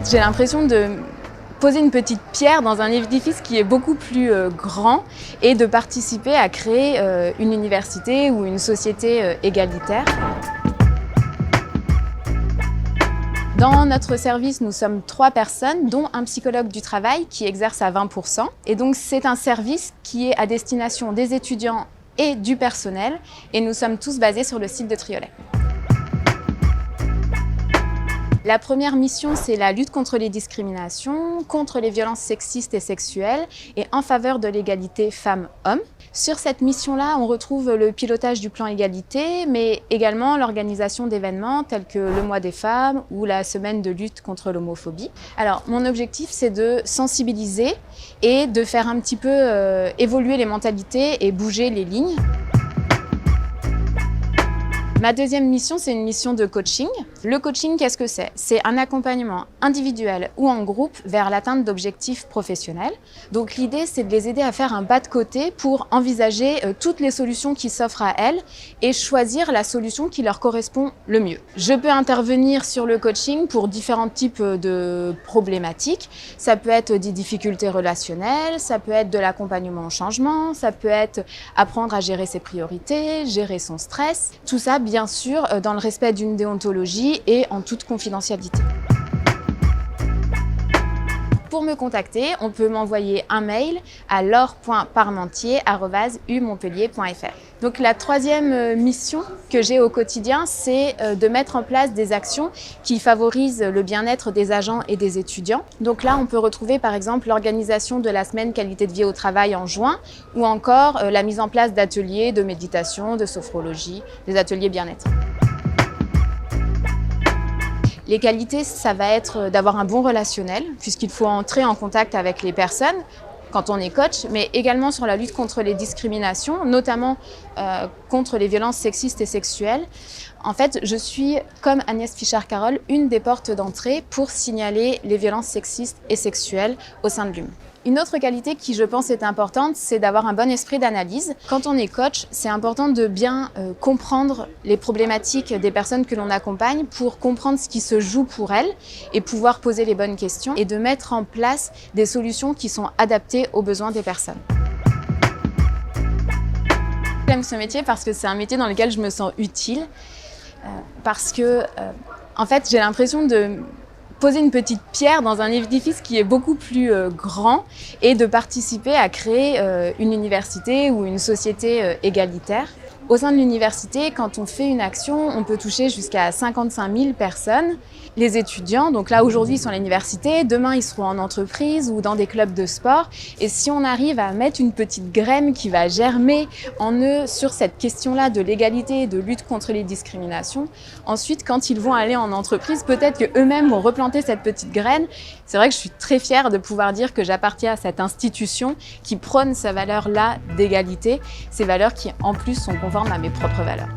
j'ai l'impression de poser une petite pierre dans un édifice qui est beaucoup plus grand et de participer à créer une université ou une société égalitaire. Dans notre service, nous sommes 3 personnes, dont un psychologue du travail qui exerce à 20%. Et donc c'est un service qui est à destination des étudiants et du personnel. Et nous sommes tous basés sur le site de Triolet. La première mission, c'est la lutte contre les discriminations, contre les violences sexistes et sexuelles et en faveur de l'égalité femmes-hommes. Sur cette mission-là, on retrouve le pilotage du plan égalité, mais également l'organisation d'événements tels que le mois des femmes ou la semaine de lutte contre l'homophobie. Alors, mon objectif, c'est de sensibiliser et de faire un petit peu évoluer les mentalités et bouger les lignes. Ma deuxième mission, c'est une mission de coaching. Le coaching, qu'est-ce que c'est? C'est un accompagnement individuel ou en groupe vers l'atteinte d'objectifs professionnels. Donc l'idée, c'est de les aider à faire un pas de côté pour envisager toutes les solutions qui s'offrent à elles et choisir la solution qui leur correspond le mieux. Je peux intervenir sur le coaching pour différents types de problématiques. Ça peut être des difficultés relationnelles, ça peut être de l'accompagnement au changement, ça peut être apprendre à gérer ses priorités, gérer son stress. Tout ça, bien sûr, dans le respect d'une déontologie et en toute confidentialité. Pour me contacter, on peut m'envoyer un mail à laure.parmentier@umontpellier.fr. Donc la troisième mission que j'ai au quotidien, c'est de mettre en place des actions qui favorisent le bien-être des agents et des étudiants. Donc là, on peut retrouver par exemple l'organisation de la semaine qualité de vie au travail en juin ou encore la mise en place d'ateliers de méditation, de sophrologie, des ateliers bien-être. Les qualités, ça va être d'avoir un bon relationnel, puisqu'il faut entrer en contact avec les personnes quand on est coach, mais également sur la lutte contre les discriminations, notamment contre les violences sexistes et sexuelles. En fait, je suis, comme Agnès Fischer-Carol, une des portes d'entrée pour signaler les violences sexistes et sexuelles au sein de l'UM. Une autre qualité qui, je pense, est importante, c'est d'avoir un bon esprit d'analyse. Quand on est coach, c'est important de bien comprendre les problématiques des personnes que l'on accompagne pour comprendre ce qui se joue pour elles et pouvoir poser les bonnes questions et de mettre en place des solutions qui sont adaptées aux besoins des personnes. J'aime ce métier parce que c'est un métier dans lequel je me sens utile, parce que, en fait, j'ai l'impression de poser une petite pierre dans un édifice qui est beaucoup plus grand et de participer à créer une université ou une société égalitaire. Au sein de l'université, quand on fait une action, on peut toucher jusqu'à 55 000 personnes. Les étudiants, donc là aujourd'hui ils sont à l'université, demain ils seront en entreprise ou dans des clubs de sport. Et si on arrive à mettre une petite graine qui va germer en eux sur cette question-là de l'égalité et de lutte contre les discriminations, ensuite quand ils vont aller en entreprise, peut-être qu'eux-mêmes vont replanter cette petite graine. C'est vrai que je suis très fière de pouvoir dire que j'appartiens à cette institution qui prône ces valeurs-là d'égalité, ces valeurs qui en plus sont conformes à mes propres valeurs.